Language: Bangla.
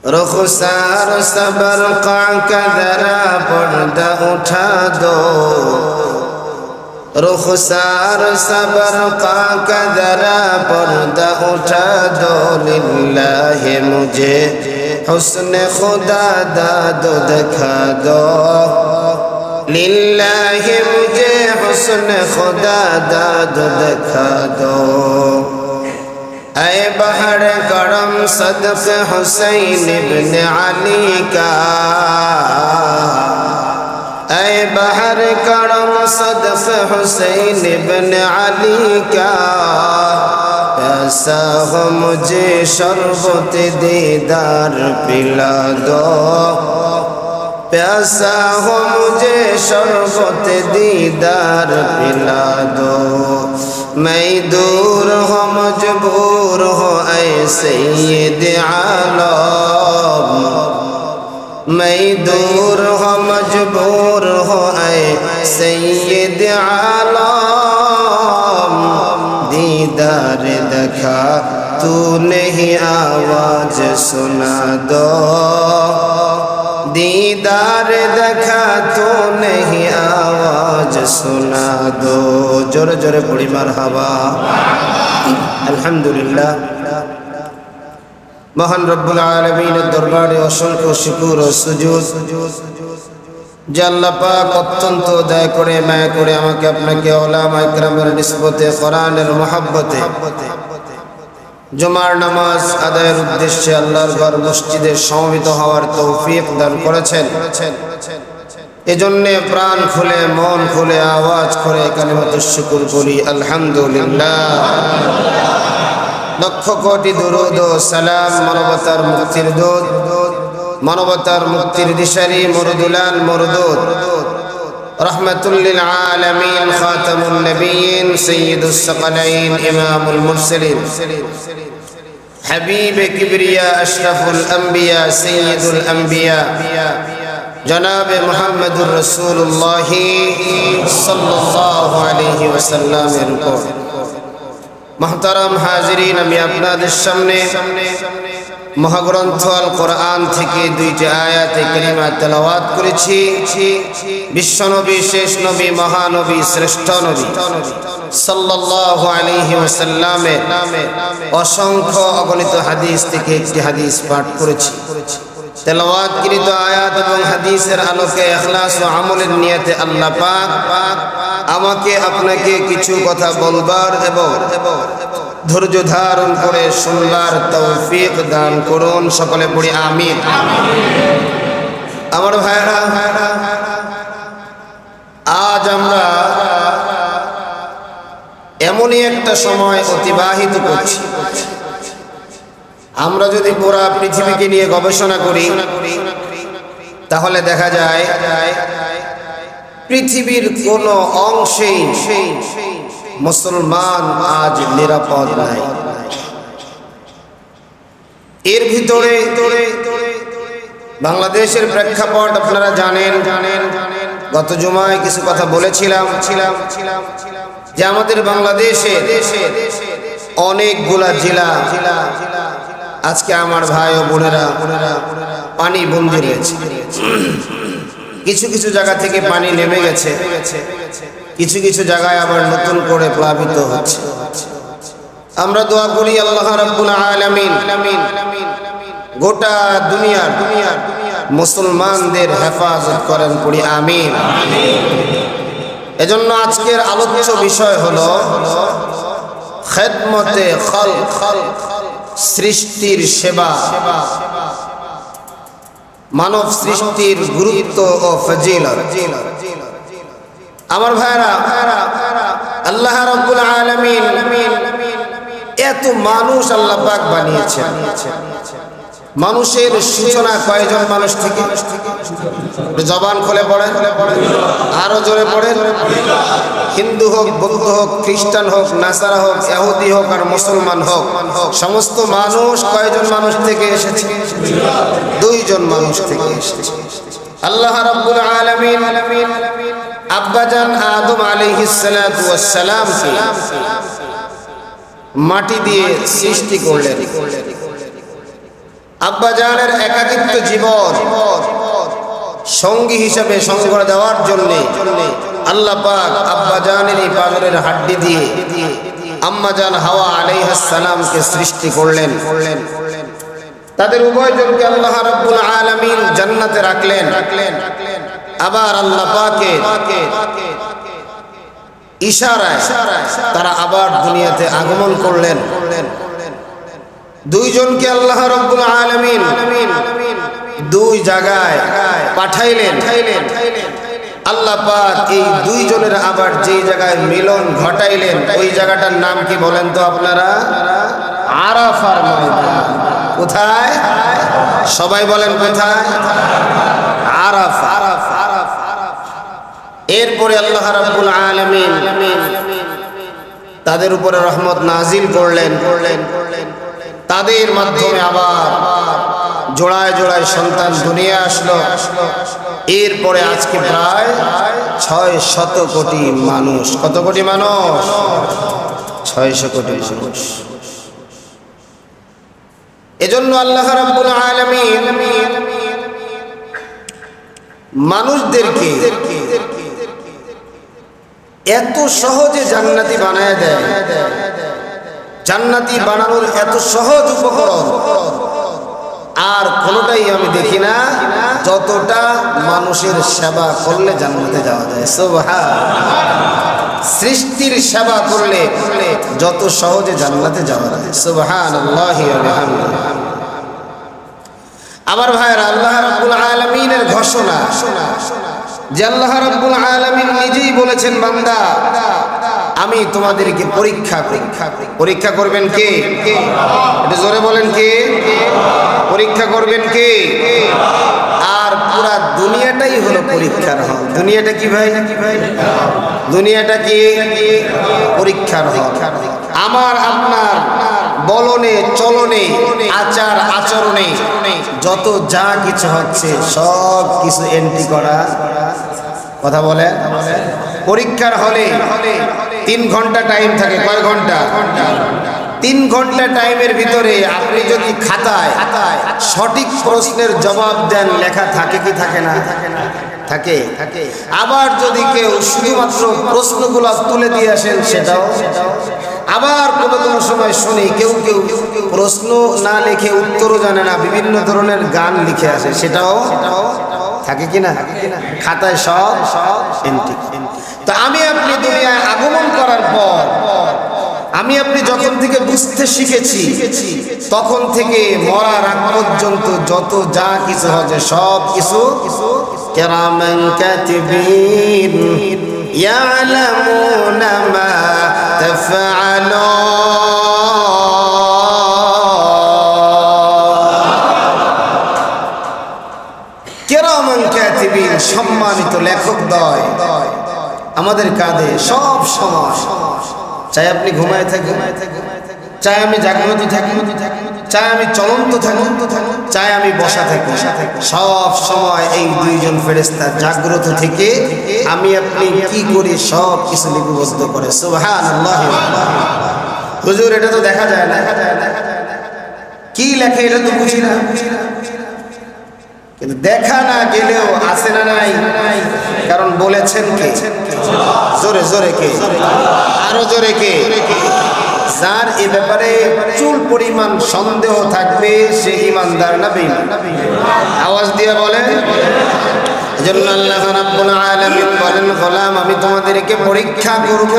रुखसार सबर का कदरा पर्दा उठा दो, रुखसार सबर का कदरा पर्दा उठा दो। लिल्लाहि मुझे हुस्न खुदा दादो दिखा दो, लिल्लाहि मुझे हुस्न खुदा दादो दिखा दो। ऐ बहर करम सदक़ हुसैन इब्न अली का, ऐ बहर करम सदक़ हुसैन इब्न अली का। प्यासा हो मुझे शरबत दीदार पिला दो, प्यासा हो मुझे शरबत दीदार पिला दो। मैं दूर हो मजबूर हो ऐ सैयद आलम, मैं दूर हो मजबूर हो ऐ सैयद आलम। दीदार देखा तू नहीं आवाज सुना दो, दीदार देखा तो नहीं आवाज सुना दो। जोरे जोरे पड़ी मरहबा। अल्हम्दुलिल्लाह, महान रब्बुल आलमीনের দরবারে অসংখ্য শুকর ও সুজুদ যে আল্লাহ পাক অত্যন্ত দয়া করে মায়া করে আমাকে আপনাকে উলামা ইকরামের নিসবতে কোরআনের মহব্বতে জুমার নামাজ আদায়ের উদ্দেশ্যে আল্লাহর ঘর মসজিদে সমবেত হওয়ার তৌফিক দান করেছেন। এজন্য প্রাণ খুলে মন খুলে আওয়াজ করে কালিমাতুশ শুকর বলি আলহামদুলিল্লাহ। লক্ষ কোটি দরুদ ও সালাম মানবতার মুক্তির দূত, মানবতার মুক্তির দিশারি মুরদুলাল মুরদুদ রহমাতুল লিল আলামিন খাতামুন নবিয়্যিন সাইয়্যিদুস সাকালাইন ইমামুল মুরসালিন হাবিব কিবরিয়া আশরাফুল আম্বিয়া সাইয়্যিদুল আম্বিয়া জনাবে মুহাম্মদুর রাসূলুল্লাহ সাল্লাল্লাহু আলাইহি ওয়াসাল্লামের উপর। মুহতারাম হাজিরিন, আমি আপনাদের সামনে মহাগ্রন্থ আল কোরআন থেকে দুইটি আয়াতে কারিমা তেলাওয়াত করেছি। বিশ্বনবী, শেষ নবী, মহানবী, শ্রেষ্ঠ নবী সাল্লাল্লাহু আলাইহি ওয়াসাল্লামের অসংখ্য অগণিত হাদিস থেকে একটি হাদিস পাঠ করেছি। তেলাওয়াতকৃত আয়াত এবং হাদিসের আলোকে ইখলাস ও আমলের নিয়তে আল্লাহ পাক আমাকে আপনাকে কিছু কথা বলবার এবং ধৈর্য ধারণ করে শুনবার তৌফিক দান করুন। সকলে পড়ি আমিন। আমার ভাইরা, আজ আমরা এমনই একটা সময় অতিবাহিত করছি, আমরা যদি পুরা পৃথিবীকে নিয়ে গবেষণা করি তাহলে দেখা যায় পৃথিবীর কোন অংশেই মুসলমান আজ নিরাপদ নাই। এর ভিতরে বাংলাদেশের প্রেক্ষাপট আপনারা জানেন। গত জুমায় কিছু কথা বলেছিলাম যে আমাদের বাংলাদেশে অনেকগুলা জেলা আজকে আমার ভাই ও বোনেরা পানি বন্দী রয়েছে। কিছু কিছু জায়গা থেকে পানি নেমে গেছে, কিছু কিছু জায়গায় আবার নতুন করে প্লাবিত হচ্ছে। আমরা দোয়া করি আল্লাহ রাব্বুল আলামিন গোটা দুনিয়ার মুসলমানদের হেফাজত করেন, পড়ি আমিন। এজন্য আজকের আলোচ্য বিষয় হলো খিদমতে খালক, সৃষ্টির সেবা, মানব সৃষ্টির গুরুত্ব ও ফজিলত। আমার ভাইরা, আল্লাহ রাব্বুল আলামিন এত মানুষ আল্লাহ পাক বানিয়েছেন। মানুষের সূচনা কয়জন মানুষ থেকে? জবান খুলে পড়েন, আরো জোরে পড়েন। হিন্দু হোক, বৌদ্ধ হোক, খ্রিস্টান হোক, নাসারা হোক, ইহুদি হোক আর মুসলমান হোক, সমস্ত মানুষ কয়জন মানুষ থেকে এসেছে? দুইজন মানুষ থেকে এসেছে। আল্লাহ রাব্বুল আলামিন আব্বাজান আদম আলাইহিস সালাতু ওয়াস সালামকে মাটি দিয়ে সৃষ্টি করলেন। আব্বাজানের একাকিত্ব জীবন সঙ্গী হিসেবে সঙ্গ দেওয়ার জন্য আল্লাহ পাক আব্বাজানের এই পাজরের হাড্ডি দিয়ে আম্মাজান হাওয়া আলাইহিস সালামকে সৃষ্টি করলেন। তাদের উভয়জনকে আল্লাহ রাব্বুল আলামিন জান্নাতে রাখলেন। আবার আল্লাহ পাকের ইশারায় তারা আবার দুনিয়াতে আগমন করলেন। দুইজনকে আল্লাহ রাব্বুল আলামিন দুই জায়গায় পাঠাইলেন। আল্লাহ পাক এই দুইজনের আবার যেই জায়গায় মিলন ঘটাইলেন ওই জায়গাটার নাম কি বলেন তো আপনারা? আরাফার ময়দান। কোথায়? সবাই বলেন কোথায়? আরাফা। এরপরে আল্লাহ রাব্বুল আলামিন তাদের উপরে রহমত নাজিল করলেন। তাদের মাধ্যমে আবার জোড়ায় জোড়ায় সন্তান দুনিয়া আসলো। এরপরে আজকে প্রায় 600 কোটি মানুষ। কত কোটি মানুষ? 600 কোটি মানুষ। এজন্য আল্লাহ রাব্বুল আলামিন মানুষদেরকে এত সহজে জান্নাতি বানায় দেয়। জান্নাতি বানানোর এত সহজ উপকরণ আর কোনোটাই আমি দেখি না যতটা মানুষের সেবা করলে জান্নাতে যাওয়া যায়। সুবহানাল্লাহ। সৃষ্টির সেবা করলে যত সহজে জান্নাতে যাওয়া যায়। সুবহানাল্লাহি ওয়া বিহামদিহি। আমার ভাইরা, আল্লাহ রাব্বুল আলামিনের ঘোষণা যে আল্লাহ রাব্বুল আলামিন নিজেই বলেছেন, বান্দা আমি তোমাদেরকে পরীক্ষা করবেন কে? এটা জোরে বলেন কে? পরীক্ষা করবেন কে? আর পুরা দুনিয়াটাই হলো পরীক্ষার হল। দুনিয়াটা কি ভাই? দুনিয়াটা কি? পরীক্ষার হল। আমার আপনার বলনে চলনে আচার আচরণে যত যা কিছু হচ্ছে সব কিছু এন্ট্রি করা। কথা বলে পরীক্ষার হলে 3 ঘন্টা টাইম থাকে। কয় ঘন্টা? 3 ঘন্টা টাইমের ভিতরে আপনি যদি খাতায় সঠিক প্রশ্নের জবাব দেন, লেখা থাকে কি থাকে না? থাকে। আবার যদি কেউ শুধুমাত্র প্রশ্নগুলো তুলে দিয়ে আসেন সেটাও। আবার কোনো সময় শুনি কেউ প্রশ্ন না লিখে উত্তরও জানে না, বিভিন্ন ধরনের গান লিখে আসে, সেটাও থাকে কিনা? খাতায় সব এন্ট্রি। তো আমি আপনি দুনিয়ায় আগমন করার পর আমি আপনি যখন থেকে বুঝতে শিখেছি তখন থেকে মরার আগ পর্যন্ত যত যা কিছু হচ্ছে সব কিছু কিরামান কাতিবিন ইয়ালামুনা মা তাফআলুন। কিরামান কাতিবিন সম্মানিত লেখকদ্বয় আমাদের কাঁধে সব সময়। চাই আপনি ঘুমায় থাকেন, চাই আমি জাগ্রত থাকি, চাই আমি চলন্ত থাকি, চাই আমি বসা থাকি, সব সময় এই দুইজন ফেরেশতা জাগ্রত থেকে আমি আপনি কি করি সব কিছু লিপিবদ্ধ করে। সুবহানাল্লাহ। হুজুর এটা তো দেখা যায় না, কি লেখে এটা তো বুঝি না, কিন্তু দেখা না গেলেও আছে না নাই? কারণ বলেছেন কে? জোরে জোরে কে? আরো জোরে কে? যার এ ব্যাপারে চুল পরিমাণ সন্দেহ থাকবে সে ঈমানদার না বেঈমান? আওয়াজ দিয়ে বলেন। এজন্য আল্লাহ রাব্বুল আলামিন বলেন, গোলাম আমি তোমাদেরকে পরীক্ষা করব।